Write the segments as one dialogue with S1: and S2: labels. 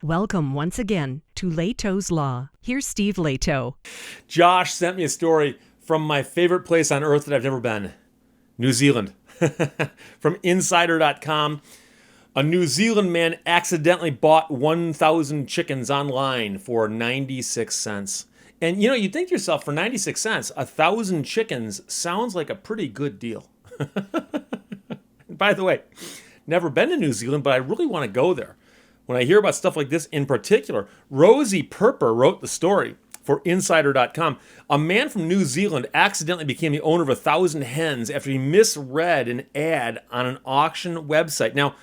S1: Welcome once again to Lehto's Law. Here's Steve Lehto.
S2: Josh sent me a story from my favorite place on earth that I've never been, New Zealand. From insider.com. A New Zealand man accidentally bought 1,000 chickens online for 96 cents. And you think to yourself, for 96 cents, 1,000 chickens sounds like a pretty good deal. By the way, never been to New Zealand, but I really want to go there. When I hear about stuff like this in particular, Rosie Perper wrote the story for insider.com. A man from New Zealand accidentally became the owner of 1,000 hens after he misread an ad on an auction website. Now,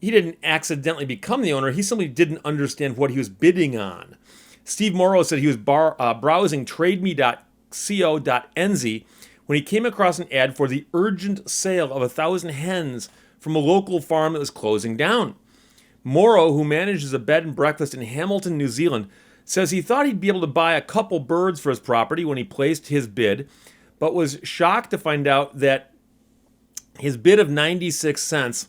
S2: he didn't accidentally become the owner. He simply didn't understand what he was bidding on. Steve Morrow said he was browsing trademe.co.nz when he came across an ad for the urgent sale of 1,000 hens from a local farm that was closing down. Morrow, who manages a bed and breakfast in Hamilton, New Zealand, says he thought he'd be able to buy a couple birds for his property when he placed his bid, but was shocked to find out that his bid of 96 cents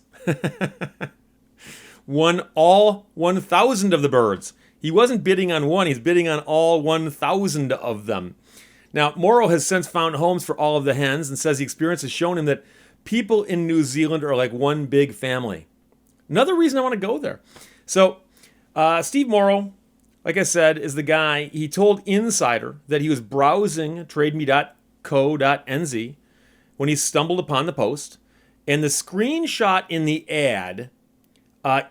S2: won all 1,000 of the birds. He wasn't bidding on one, he's bidding on all 1,000 of them. Now, Morrow has since found homes for all of the hens and says the experience has shown him that people in New Zealand are like one big family. Another reason I want to go there. So, Steve Morrow, like I said, is the guy. He told Insider that he was browsing trademe.co.nz when he stumbled upon the post. And the screenshot in the ad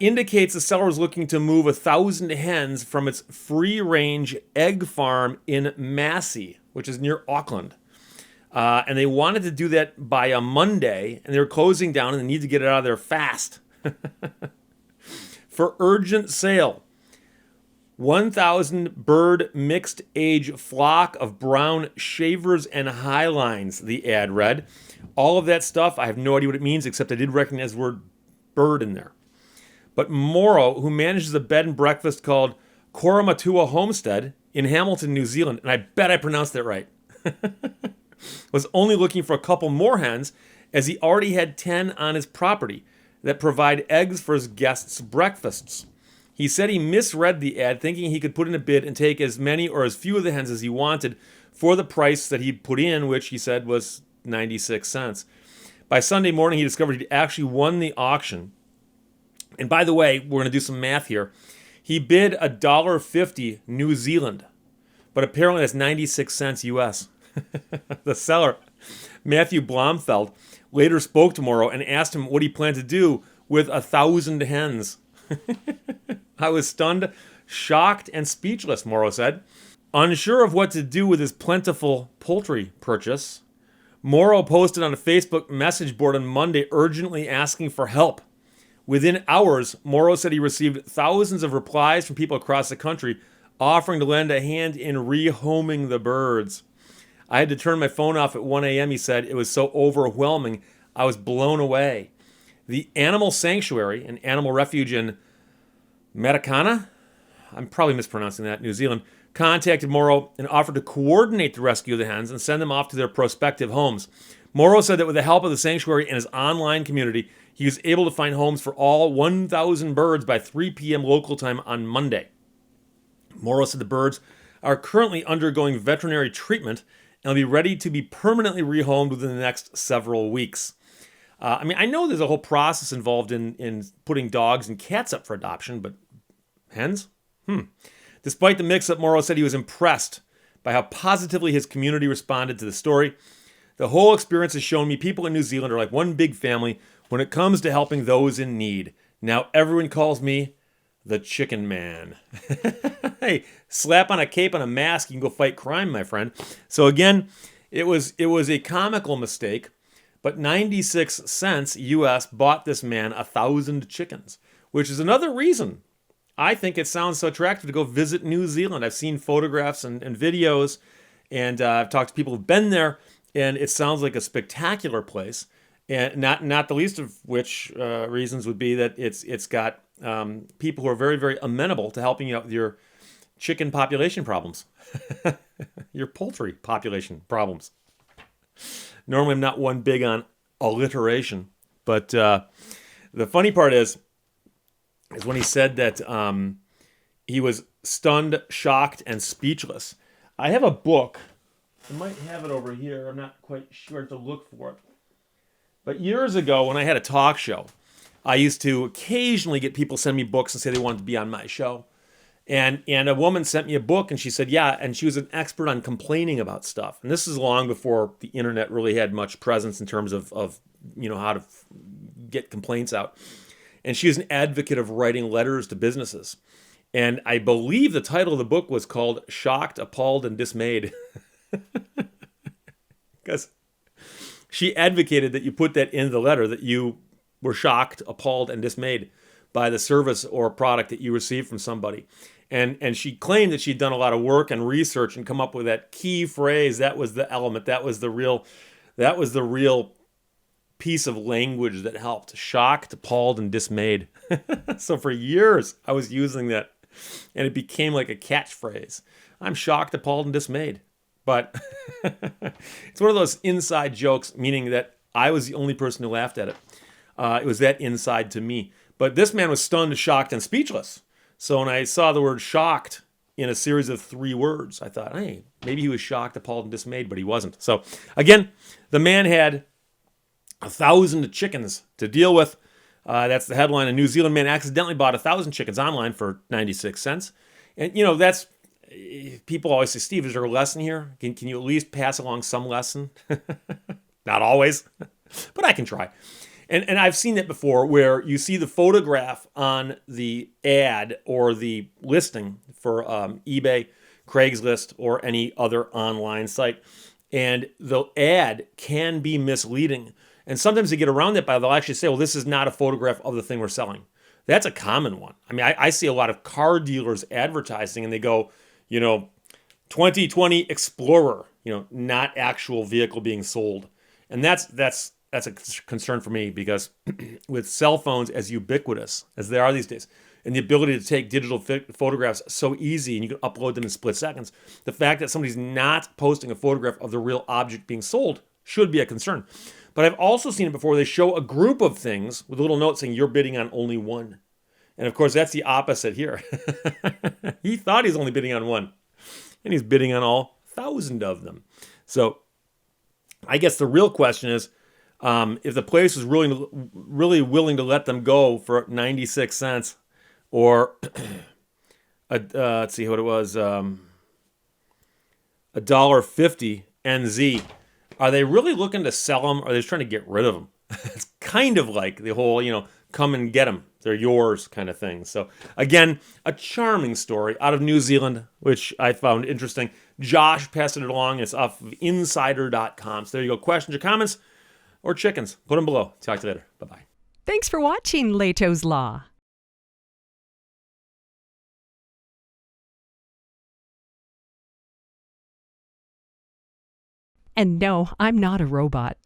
S2: indicates the seller was looking to move 1,000 hens from its free-range egg farm in Massey, which is near Auckland. And they wanted to do that by a Monday, and they were closing down, and they need to get it out of there fast. For urgent sale, 1,000 bird mixed age flock of brown shavers and highlines, the ad read. All of that stuff, I have no idea what it means, except I did recognize the word bird in there. But Morrow, who manages a bed and breakfast called Koramatua Homestead in Hamilton, New Zealand, and I bet I pronounced that right, was only looking for a couple more hens as he already had 10 on his property that provide eggs for his guests' breakfasts. He said he misread the ad, thinking he could put in a bid and take as many or as few of the hens as he wanted for the price that he put in, which he said was 96 cents. By Sunday morning, he discovered he'd actually won the auction. And by the way, we're going to do some math here. He bid $1.50 New Zealand, but apparently that's 96 cents US. The seller, Matthew Blomfeld, later spoke to Morrow and asked him what he planned to do with 1,000 hens. I was stunned, shocked, and speechless, Morrow said. Unsure of what to do with his plentiful poultry purchase, Morrow posted on a Facebook message board on Monday urgently asking for help. Within hours, Morrow said he received thousands of replies from people across the country offering to lend a hand in rehoming the birds. I had to turn my phone off at 1 a.m., he said. It was so overwhelming. I was blown away. The Animal Sanctuary, an animal refuge in Matakana, I'm probably mispronouncing that, New Zealand, contacted Morrow and offered to coordinate the rescue of the hens and send them off to their prospective homes. Morrow said that with the help of the sanctuary and his online community, he was able to find homes for all 1,000 birds by 3 p.m. local time on Monday. Morrow said the birds are currently undergoing veterinary treatment and will be ready to be permanently rehomed within the next several weeks. I know there's a whole process involved in putting dogs and cats up for adoption, but hens? Despite the mix-up, Morrow said he was impressed by how positively his community responded to the story. The whole experience has shown me people in New Zealand are like one big family when it comes to helping those in need. Now everyone calls me the Chicken Man. Hey, slap on a cape and a mask, you can go fight crime, my friend. So again, it was a comical mistake, but 96 cents US bought this man 1,000 chickens, which is another reason I think it sounds so attractive to go visit New Zealand. I've seen photographs and videos, and I've talked to people who've been there, and it sounds like a spectacular place. And not the least of which reasons would be that it's got people who are very, very amenable to helping you out with your chicken population problems, your poultry population problems. Normally, I'm not one big on alliteration, but the funny part is when he said that He was stunned, shocked, and speechless. I have a book. I might have it over here. I'm not quite sure to look for it. But years ago, when I had a talk show, I used to occasionally get people send me books and say they wanted to be on my show. And a woman sent me a book and she said, yeah, and she was an expert on complaining about stuff. And this is long before the internet really had much presence in terms of how to get complaints out. And she was an advocate of writing letters to businesses. And I believe the title of the book was called Shocked, Appalled, and Dismayed. Because she advocated that you put that in the letter, that you were shocked, appalled, and dismayed by the service or product that you received from somebody. And she claimed that she'd done a lot of work and research and come up with that key phrase. That was the element. That was the real piece of language that helped. Shocked, appalled, and dismayed. So for years, I was using that. And it became like a catchphrase. I'm shocked, appalled, and dismayed. But it's one of those inside jokes, meaning that I was the only person who laughed at it. It was that inside to me. But this man was stunned, shocked, and speechless. So when I saw the word shocked in a series of 3 words, I thought, hey, maybe he was shocked, appalled, and dismayed, but he wasn't. So again, the man had 1,000 chickens to deal with. That's the headline. A New Zealand man accidentally bought 1,000 chickens online for 96 cents. And, that's, people always say, Steve, is there a lesson here? Can you at least pass along some lesson? Not always, but I can try. And I've seen that before where you see the photograph on the ad or the listing for eBay, Craigslist, or any other online site. And the ad can be misleading. And sometimes they get around that by they'll actually say, well, this is not a photograph of the thing we're selling. That's a common one. I mean, I see a lot of car dealers advertising and they go, 2020 Explorer, not actual vehicle being sold. And that's a concern for me because with cell phones as ubiquitous as they are these days, and the ability to take digital photographs so easy and you can upload them in split seconds, the fact that somebody's not posting a photograph of the real object being sold should be a concern. But I've also seen it before. They show a group of things with a little note saying you're bidding on only one. And of course, that's the opposite here. He thought he's only bidding on one, and he's bidding on all 1,000 of them. So I guess the real question is, if the place is really willing to let them go for 96 cents or, let's see what it was, $1.50 NZ, are they really looking to sell them or are they just trying to get rid of them? It's kind of like the whole, come and get them. They're yours kind of thing. So again, a charming story out of New Zealand, which I found interesting. Josh passed it along. It's off of insider.com. So there you go. Questions or comments or chickens, put them below. Talk to you later. Bye-bye.
S1: Thanks for watching Lehto's Law. And no, I'm not a robot.